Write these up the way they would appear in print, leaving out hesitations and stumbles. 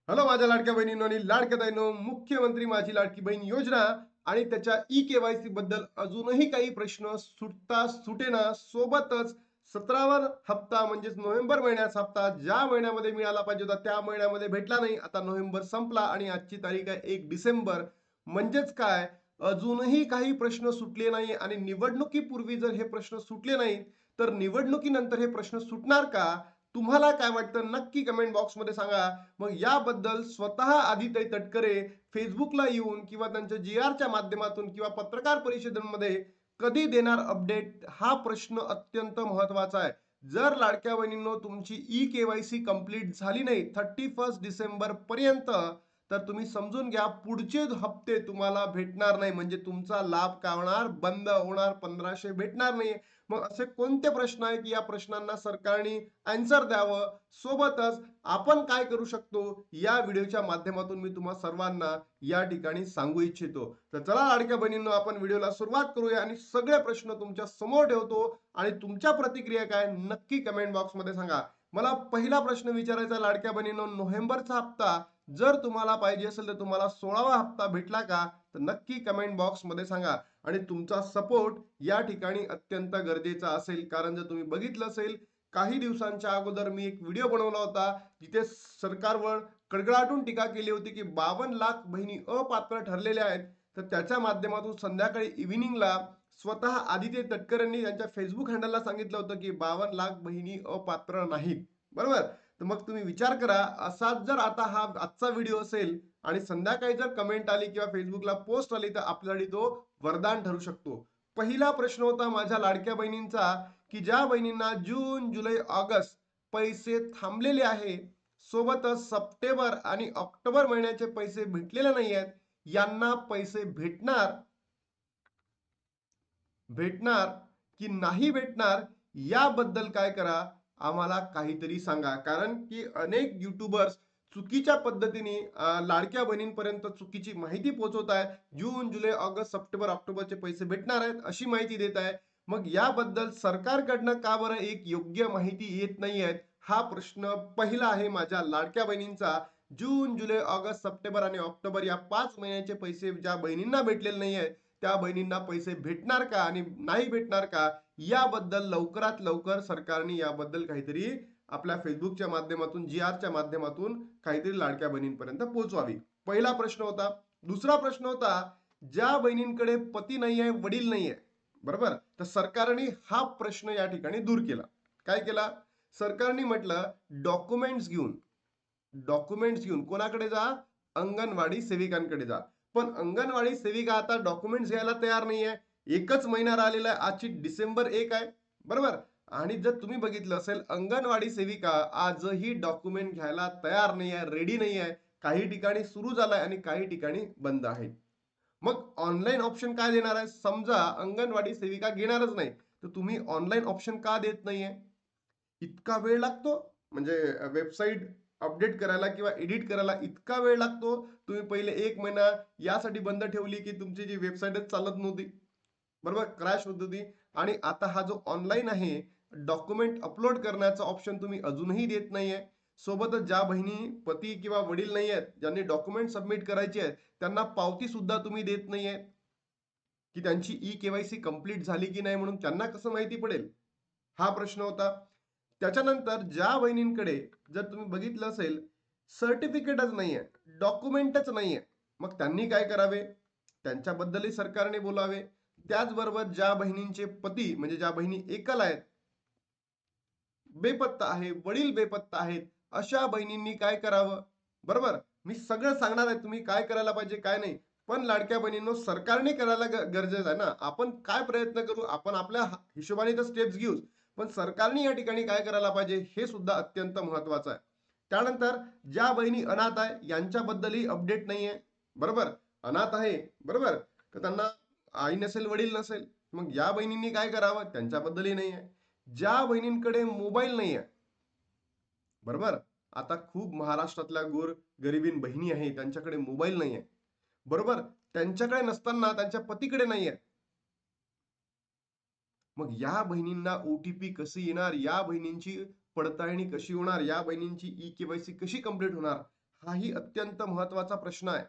Hello माझ्या लाडक्या बहिणींनो आणि लाडक्या ताईंनो, मुख्यमंत्री माझी लाडकी बहीण योजना आणि त्याच्या ई-केवायसी बद्दल अजूनही काही प्रश्न सुटता सुटेना. सोबतच 17वा हप्ता म्हणजेच नोव्हेंबर महिन्याचा हप्ता ज्या महिन्यामध्ये मिळाला पाहिजे होता त्या महिन्यामध्ये भेटला नाही. आता नोव्हेंबर संपला आणि आजची तारीख आहे 1 डिसेंबर. म्हणजेच काय, अजूनही काही प्रश्न सुटले नाही आणि निवडणुकीपूर्वी जर हे प्रश्न सुटले नाही तर निवडणुकीनंतर हे प्रश्न सुटणार का? तुम्हाला काय वाटतं नक्की कमेंट बॉक्समध्ये सांगा. मग याबद्दल स्वतः आदिताई तटकरे फेसबुकला येऊन किंवा त्यांच्या जी-आरच्या माध्यमातून किंवा पत्रकार परिषदेमध्ये कधी देणार अपडेट, हा प्रश्न अत्यंत महत्वाचा आहे. जर लाडक्या बहिणींनो तुमची ई-केवायसी कंप्लीट झाली नाही 31 डिसेंबर पर्यंत, तर तुम्ही समजून घ्या पुढचे हप्ते तुम्हाला भेटणार नाही. म्हणजे तुमचा लाभ काय होणार, बंद होणार, 1500 भेटणार नाही. मग असे कोणते प्रश्न आहेत की या प्रश्नांना सरकारने आन्सर द्यावं. सोबतच आपण काय करू शकतो या व्हिडिओच्या माध्यमातून मी तुम्हा सर्वांना या ठिकाणी सांगू इच्छितो. तर चला लाडक्या बहिणींनो, आपण व्हिडिओला सुरुवात करूया आणि सगळे प्रश्न तुमच्या समोर ठेवतो आणि तुमच्या प्रतिक्रिया काय नक्की कमेंट बॉक्स मध्ये सांगा. मला पहिला प्रश्न विचारायचा लाडक्या बहिणींनो, नोव्हेंबरचा हप्ता जर तुम्हाला पाहिजे असेल तर तुम्हाला 16वा हप्ता भेटला का? तर नक्की कमेंट बॉक्स मध्ये सांगा. आणि तुमचा सपोर्ट या ठिकाणी अत्यंत गरजेचा असेल, कारण जर तुम्ही बघितलं असेल काही दिवसांच्या अगोदर मी एक व्हिडिओ बनवला होता जिथे सरकारवर कडकडाटून टीका केली होती की 52 लाख बहिणी अपात्र ठरलेल्या आहेत. तर त्याच्या माध्यमातून संध्याकाळी इव्हिनिंगला स्वतः आदित्य तटकरेंनी त्यांच्या फेसबुक हँडलला सांगितलं होतं की 52 लाख बहिणी अपात्र नाहीत. बरोबर. तर मग तुम्ही विचार करा, असाच जर आता हा आजचा व्हिडिओ असेल आणि संध्याकाळी जर कमेंट आली किंवा फेसबुकला पोस्ट आली तर आपल्यासाठी तो वरदान ठरू शकतो. पहिला प्रश्न होता माझ्या लाडक्या बहिणींचा की ज्या बहिणींना जून, जुलै, ऑगस्ट पैसे थांबलेले आहे, सोबतच सप्टेंबर आणि ऑक्टोबर महिन्याचे पैसे भेटलेले नाही आहेत, यांना पैसे भेटणार भेटणार की नाही भेटणार याबद्दल काय करा, आम्हाला काहीतरी सांगा. कारण की अनेक युट्यूबर्स चुकीच्या पद्धतीने लाडक्या बहिणींपर्यंत चुकीची माहिती पोहोचवत आहेत. जून, जुलै, ऑगस्ट, सप्टेंबर, ऑक्टोबरचे पैसे भेटणार आहेत अशी माहिती देत आहे. मग याबद्दल सरकारकडनं का बरं एक योग्य माहिती येत नाही आहे, हा प्रश्न पहिला आहे माझ्या लाडक्या बहिणींचा. जून, जुलै, ऑगस्ट, सप्टेंबर आणि ऑक्टोबर या 5 महिन्याचे पैसे ज्या बहिणींना भेटलेले नाही आहेत त्या बहिणींना पैसे भेटणार का आणि नाही भेटणार का, याबद्दल लवकरात लवकर सरकारने याबद्दल काहीतरी आपल्या फेसबुकच्या माध्यमातून, जी-आरच्या माध्यमातून काहीतरी लाडक्या बहिणींपर्यंत पोहोचवावी. पहिला प्रश्न होता. दुसरा प्रश्न होता, ज्या बहिणींकडे पती नाही आहे, वडील नाही आहे, बरोबर, तर सरकारने हा प्रश्न या ठिकाणी दूर केला. काय केला? सरकारने म्हटलं डॉक्युमेंट्स घेऊन कोणाकडे जा, अंगणवाडी सेविकांकडे जा. पण अंगणवाडी सेविका आता डॉक्युमेंट्स घ्यायला तयार नाहीये. एकच महिना राहिलेला आहे, आजची डिसेंबर 1 आहे, बरोबर. आणि जर तुम्ही बघितलं असेल अंगणवाडी सेविका आजही डॉक्युमेंट घ्यायला तयार नाही आहे, रेडी नाही आहे. काही ठिकाणी सुरू झालाय आणि काही ठिकाणी बंद आहे. मग ऑनलाईन ऑप्शन काय देणार आहे? समजा अंगणवाडी सेविका घेणारच नाही, तर तुम्ही ऑनलाईन ऑप्शन का देत नाहीये? इतका वेळ लागतो, म्हणजे वेबसाईट अपडेट करायला किंवा एडिट करायला इतका वेळ लागतो. तुम्ही पहिले 1 महिना यासाठी बंद ठेवली की तुमची जी वेबसाईटच चालत नव्हती, बरोबर, क्रॅश होत होती. आणि आता हा जो ऑनलाईन आहे, डॉक्युमेंट अपलोड करण्याचा ऑप्शन तुम्ही अजूनही देत नाहीये. सोबतच ज्या बहिणी पती किंवा वडील नाही आहेत ज्यांनी डॉक्युमेंट सबमिट करायचे आहेत, त्यांना पावती सुद्धा तुम्ही देत नाहीये की त्यांची ई-केवायसी कंप्लीट झाली की नाही, म्हणून त्यांना कसं माहिती पडेल, हा प्रश्न होता. त्याच्यानंतर ज्या बहिणींकडे जर तुम्ही बघितलं असेल सर्टिफिकेटच नाहीये, डॉक्युमेंटच नाहीये, मग त्यांनी काय करावे? त्यांच्याबद्दलही सरकारने बोलावे. त्याचबरोबर ज्या बहिणींचे पती म्हणजे ज्या बहिणी एकल आहेत, बेपत्ता आहे, वडील बेपत्ता आहेत, अशा बहिणींनी काय करावं? बरोबर. मी सगळं सांगणार आहे तुम्ही काय करायला पाहिजे काय नाही. पण लाडक्या बहिणींनो, सरकारने करायला गरजेचं आहे ना. आपण काय प्रयत्न करू, आपण आपल्या हिशोबाने तर स्टेप्स घेऊ, पण सरकारने या ठिकाणी काय करायला पाहिजे हे सुद्धा अत्यंत महत्वाचं आहे. त्यानंतर ज्या बहिणी अनाथ आहे यांच्याबद्दलही अपडेट नाहीये, बरोबर. अनाथ आहे, बरोबर, तर त्यांना आई नसेल, वडील नसेल, मग या बहिणींनी काय करावं त्यांच्याबद्दलही नाही आहे. ज्या बहिणींकडे मोबाईल नाही आहे, बरोबर, आता खूप महाराष्ट्रातल्या गोर गरिबीन बहिणी आहे त्यांच्याकडे मोबाईल नाही आहे, बरोबर, त्यांच्याकडे नसताना त्यांच्या पतीकडे नाही आहे. मग या बहिणींना ओटीपी कशी येणार, या बहिणींची पडताळणी कशी होणार, या बहिणींची ई केवायसी कशी कंप्लीट होणार, हाही अत्यंत महत्वाचा प्रश्न आहे.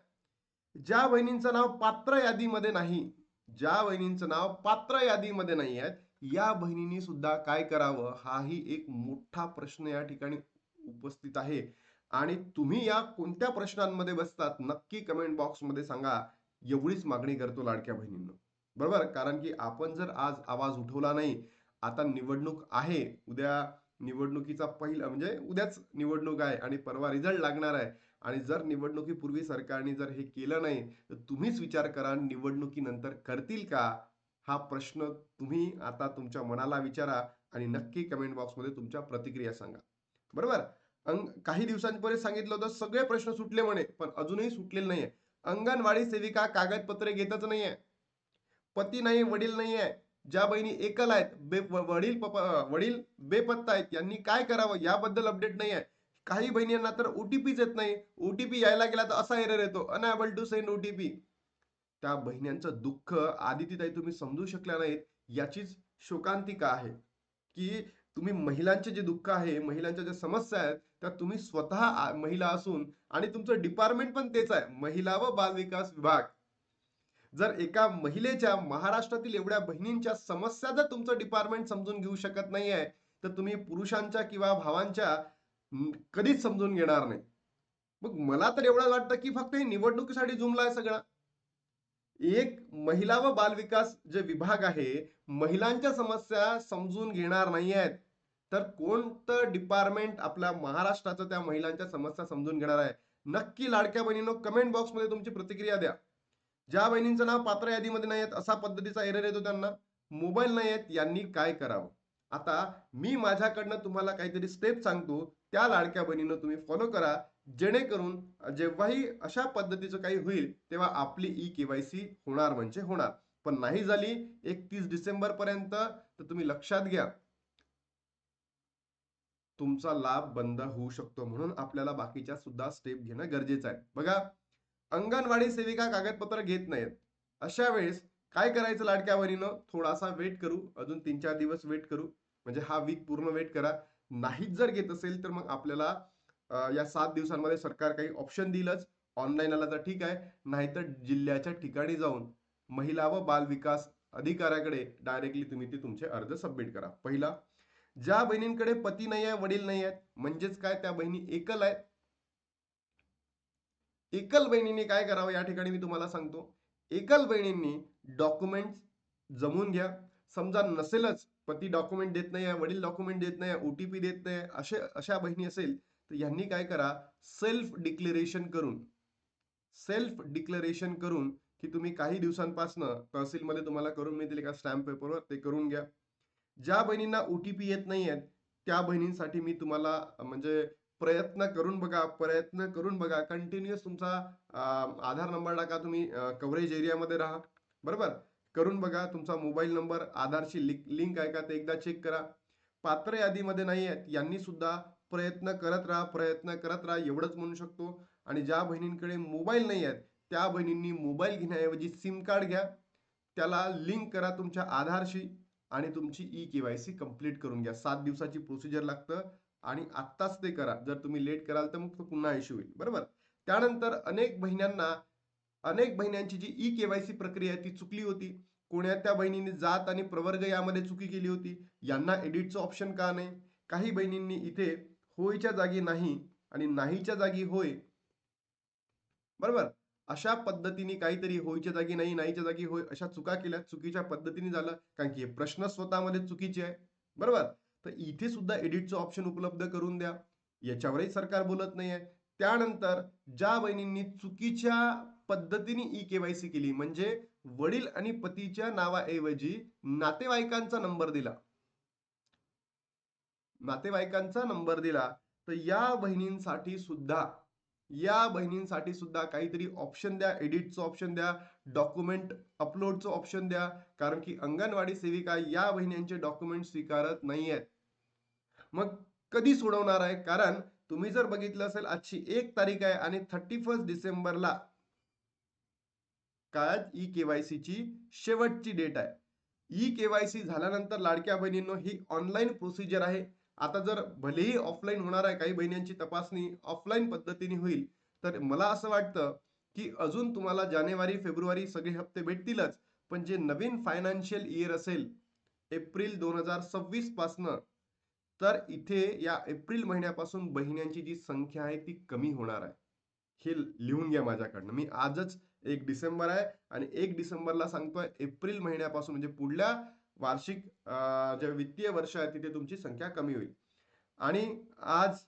ज्या बहिणींचं नाव पात्र यादीमध्ये नाही, ज्या बहिणींचं नाव पात्र यादीमध्ये नाही आहेत, या बहिणींनी सुद्धा काय करावं, हाही एक मोठा प्रश्न या ठिकाणी उपस्थित आहे. आणि तुम्ही या कोणत्या प्रश्नांमध्ये बसतात नक्की कमेंट बॉक्समध्ये सांगा. एवढीच मागणी करतो लाडक्या बहिणींनो. बरोबर, कारण की आपण जर आज आवाज उठवला नाही, आता निवडणूक आहे, उद्या निवडणुकीचा पहिला म्हणजे उद्याच निवडणूक आहे आणि परवा रिझल्ट लागणार आहे. आणि जर निवडणुकीपूर्वी सरकारने जर हे केलं नाही, तर तुम्हीच विचार करा निवडणुकीनंतर करतील का? हा प्रश्न तुम्ही आता तुमच्या मनाला विचारा आणि नक्की कमेंट बॉक्समध्ये तुमच्या प्रतिक्रिया सांगा. बरोबर. काही दिवसांपूर्वी सांगितलं होतं सगळे प्रश्न सुटले म्हणे, पण अजूनही सुटलेले नाहीये. अंगणवाडी सेविका कागदपत्रे घेतच नाहीये. पती नाही, वडील नाही आहे. ज्या बहिणी एकल आहेत, वडील बेपत्ता आहेत, यांनी काय करावं याबद्दल अपडेट नाही आहे. काही बहिणींना तर ओटीपीच येत नाही. ओटीपी यायला गेला तर असा एरर येतो, अनएबल टू सेंड ओटीपी. त्या बहिण्यांचं दुःख आदितीताई तुम्ही समजू शकल्या नाहीत, याचीच शोकांतिका आहे. की तुम्ही महिलांचे जे दुःख आहे, महिलांच्या ज्या समस्या आहेत, त्या तुम्ही स्वतः महिला असून आणि तुमचं डिपार्टमेंट पण तेच आहे, महिला व बालविकास विभाग. जर एका महिलेच्या महाराष्ट्रातील एवढ्या बहिणींच्या समस्या जर तुमचं डिपार्टमेंट समजून घेऊ शकत नाहीये, तर तुम्ही पुरुषांच्या किंवा भावांच्या कधीच समजून घेणार नाही. मग मला तर एवढं वाटतं की फक्त हे निवडणुकीसाठी जुमलाय सगळा. एक महिला व बालविकास जे विभाग आहे, महिलांच्या समस्या समजून घेणार नाही आहेत, तर कोणतं डिपार्टमेंट आपल्या महाराष्ट्राचं त्या महिलांच्या समस्या समजून घेणार आहे? नक्की लाडक्या बहिणींनो कमेंट बॉक्समध्ये तुमची प्रतिक्रिया द्या. ज्या बहिणींचं नाव पात्र यादीमध्ये नाही आहेत, असा पद्धतीचा एरर येतो त्यांना, मोबाईल नाही आहेत, यांनी काय करावं? आता मी माझ्याकडनं तुम्हाला काहीतरी स्टेप सांगतो, त्या लाडक्या बहिणीनं तुम्ही फॉलो करा, जेणेकरून जेव्हाही अशा पद्धतीचं काही होईल, तेव्हा आपली ई केवायसी होणार म्हणजे होणार. पण नाही झाली 31 डिसेंबर पर्यंत, तर तुम्ही लक्षात घ्या, तुमचा लाभ बंद होऊ शकतो. म्हणून आपल्याला बाकीच्या सुद्धा स्टेप घेणं गरजेचं आहे. बघा, अंगणवाडी सेविका कागदपत्र घेत नाहीत. अशा वेळेस काय करायचं लाडक्या बहिणीनं? थोडासा वेट करू. अजून 3-4 दिवस वेट करू. म्हणजे हा वीक पूर्ण वेट करा. नाहीच जर घेत असेल तर मग आपल्याला या 7 दिवसांमध्ये सरकार काही ऑप्शन देईलच. ऑनलाईन आला तर ठीक आहे. नाहीतर जिल्ह्याच्या ठिकाणी जाऊन महिला व बाल विकास अधिकाऱ्याकडे डायरेक्टली तुम्ही ते तुमचे अर्ज सबमिट करा. पहिला, ज्या बहिणींकडे पती नाही आहे, वडील नाही आहेत, म्हणजेच काय त्या बहिणी एकल आहेत. एकल बहिणींनी काय करावं या ठिकाणी मी तुम्हाला सांगतो. एकल बहिणींनी डॉक्युमेंट जमवून घ्या. समजा नसेलच, पती डॉक्युमेंट देत नाही आहे, वडील डॉक्युमेंट देत नाही, ओटीपी देत नाही, अशा बहिणी असेल तर यांनी काय करा, सेल्फ डिक्लेरेशन करून की तुम्ही काही दिवसांपासनं तहसीलमध्ये तुम्हाला करून मिळतील एका स्टॅम्प पेपरवर, ते करून घ्या. ज्या बहिणींना ओटीपी येत नाही आहेत, त्या बहिणींसाठी मी तुम्हाला म्हणजे प्रयत्न करून बघा. कंटिन्युअस तुमचा आधार नंबर टाका, तुम्ही कव्हरेज एरियामध्ये राहा. बरोबर, करून बघा. तुमचा मोबाईल नंबर आधारशी लिंक आहे का ते एकदा चेक करा. पात्र यादीमध्ये नाही आहेत यांनी सुद्धा प्रयत्न करत राहा, एवढंच म्हणू शकतो. आणि ज्या बहिणींकडे मोबाईल नाही आहेत, त्या बहिणींनी मोबाईल घेण्याऐवजी सिम कार्ड घ्या, त्याला लिंक करा तुमच्या आधारशी आणि तुमची ई केवायसी कंप्लीट करून घ्या. 7 दिवसाची प्रोसिजर लागतं आणि आत्ताच ते करा. जर तुम्ही लेट कराल तर मग तो पुन्हा इश्यू होईल. बरोबर. त्यानंतर अनेक बहिण्यांची जी ई केवायसी प्रक्रिया आहे ती चुकली होती. कोण्या त्या बहिणींनी जात आणि प्रवर्ग यामध्ये चुकी केली होती. यांना एडिटचं ऑप्शन का नाही? काही बहिणींनी इथे होयच्या जागी नाही आणि नाहीच्या जागी होय, बरोबर, अशा पद्धतीने काहीतरी होयच्या जागी नाही, नाहीच्या जागी होय अशा चुका केल्या. चुकीच्या पद्धतीने झालं, कारण की हे प्रश्न स्वतःमध्ये चुकीचे आहे. बरोबर. तर इथे सुद्धा एडिटचं ऑप्शन उपलब्ध करून द्या. याच्यावरही सरकार बोलत नाहीये. त्यानंतर ज्या बहिणींनी चुकीच्या पद्धतीने ई केवायसी केली, म्हणजे वडील आणि पतीच्या नावाऐवजी नातेवाईकांचा नंबर दिला, तर या बहिणींसाठी सुद्धा काहीतरी ऑप्शन द्या, एडिटचं ऑप्शन द्या, डॉक्युमेंट अपलोडचं ऑप्शन द्या. कारण की अंगणवाडी सेविका या बहिणींचे डॉक्युमेंट स्वीकारत नाहीयेत. मग कधी सोडवणार आहे? कारण तुम्ही जर बघितलं असेल, आजची 1 तारीख आहे आणि 31 डिसेंबरला काय ई केवायसीची शेवटची डेट आहे. ई केवायसी झाल्यानंतर लाडक्या बहिणींनो ही ऑनलाईन प्रोसिजर आहे. आता जर भलेही ऑफलाईन होणार आहे, काही बहिणींची तपासणी ऑफलाईन पद्धतीने होईल, तर मला असं वाटतं की अजून तुम्हाला जानेवारी फेब्रुवारी सगळे हप्ते भेटतीलच. पण जे नवीन फायनान्शियल इयर असेल एप्रिल 2026 पासनं, तर इथे या एप्रिल महिन्यापासून बहिण्यांची जी संख्या आहे ती कमी होणार आहे. हे लिहून घ्या माझ्याकडनं. मी आजच 1 डिसेंबर आहे आणि 1 डिसेंबरला सांगतोय एप्रिल महिन्यापासून म्हणजे पुढल्या वार्षिक जे वित्तीय वर्ष आहे तिथे तुमची संख्या कमी होईल. आणि आज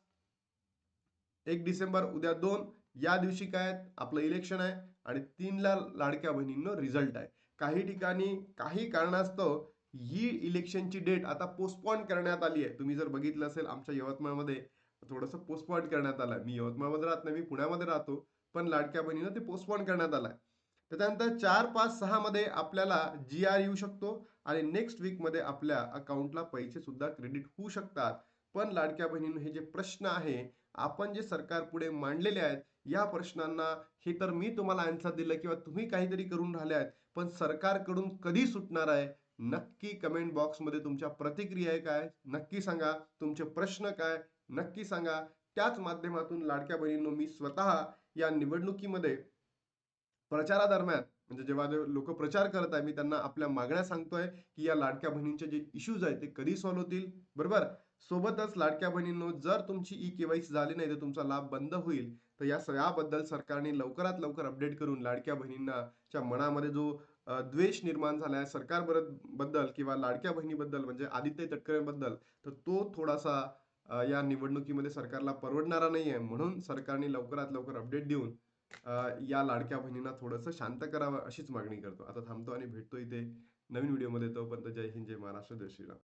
1 डिसेंबर, उद्या 2, या दिवशी काय आपलं इलेक्शन आहे आणि 3ला लाडक्या बहिणींनो रिझल्ट आहे. काही ठिकाणी काही कारणास्तव ही इलेक्शनची डेट आता पोस्टपोन करण्यात आली आहे. तुम्ही जर बघितलं असेल आमच्या यवतमाळमध्ये थोडंसं पोस्टपोन करण्यात आलं. मी यवतमाळमध्ये राहत नाही, मी पुण्यामध्ये राहतो. पण लाडक्या बहिणीनं ते पोस्टपोन करण्यात आलंय. त्याच्यानंतर 4, 5, 6 मध्ये आपल्याला GR येऊ शकतो आणि नेक्स्ट वीकमध्ये आपल्या अकाउंटला पैसे सुद्धा क्रेडिट होऊ शकतात. पण लाडक्या बहिणींनो, हे जे प्रश्न आहे आपण जे सरकार पुढे मांडलेले आहेत, या प्रश्नांना हे तर मी तुम्हाला आन्सर दिलं किंवा तुम्ही काहीतरी करून राहिले आहेत, पण सरकारकडून कधी सुटणार आहे? नक्की कमेंट बॉक्समध्ये तुमच्या प्रतिक्रिया आहे काय नक्की सांगा. तुमचे प्रश्न काय नक्की सांगा. त्याच माध्यमातून लाडक्या बहिणींनो, मी स्वतः या निवडणुकीमध्ये प्रचारादरम्यान म्हणजे जेव्हा लोक प्रचार करत आहे, मी त्यांना आपल्या मागण्या सांगतोय की या लाडक्या बहिणींचे जे इश्यूज आहेत ते कधी सॉल्व्ह होतील, बरोबर. सोबतच लाडक्या बहिणींनो, जर तुमची ई-केवायसी झाली नाही तर तुमचा लाभ बंद होईल. तर या सगळ्याबद्दल सरकारने लवकरात लवकर अपडेट करून लाडक्या बहिणींना च्या मनामध्ये जो द्वेष निर्माण झाला आहे सरकार बद्दल किंवा लाडक्या बहिणीबद्दल म्हणजे आदित्य तटकरेंबद्दल, तर तो थोडासा या निवडणुकीमध्ये सरकारला परवडणारा नाही आहे. म्हणून सरकारने लवकरात लवकर अपडेट देऊन या लाडक्या बहिणींना थोडंसं शांत करावं अशीच मागणी करतो. आता थांबतो आणि भेटतो इथे नवीन व्हिडिओमध्ये. तोपर्यंत जय हिंद, जय महाराष्ट्र, जय श्रीराम.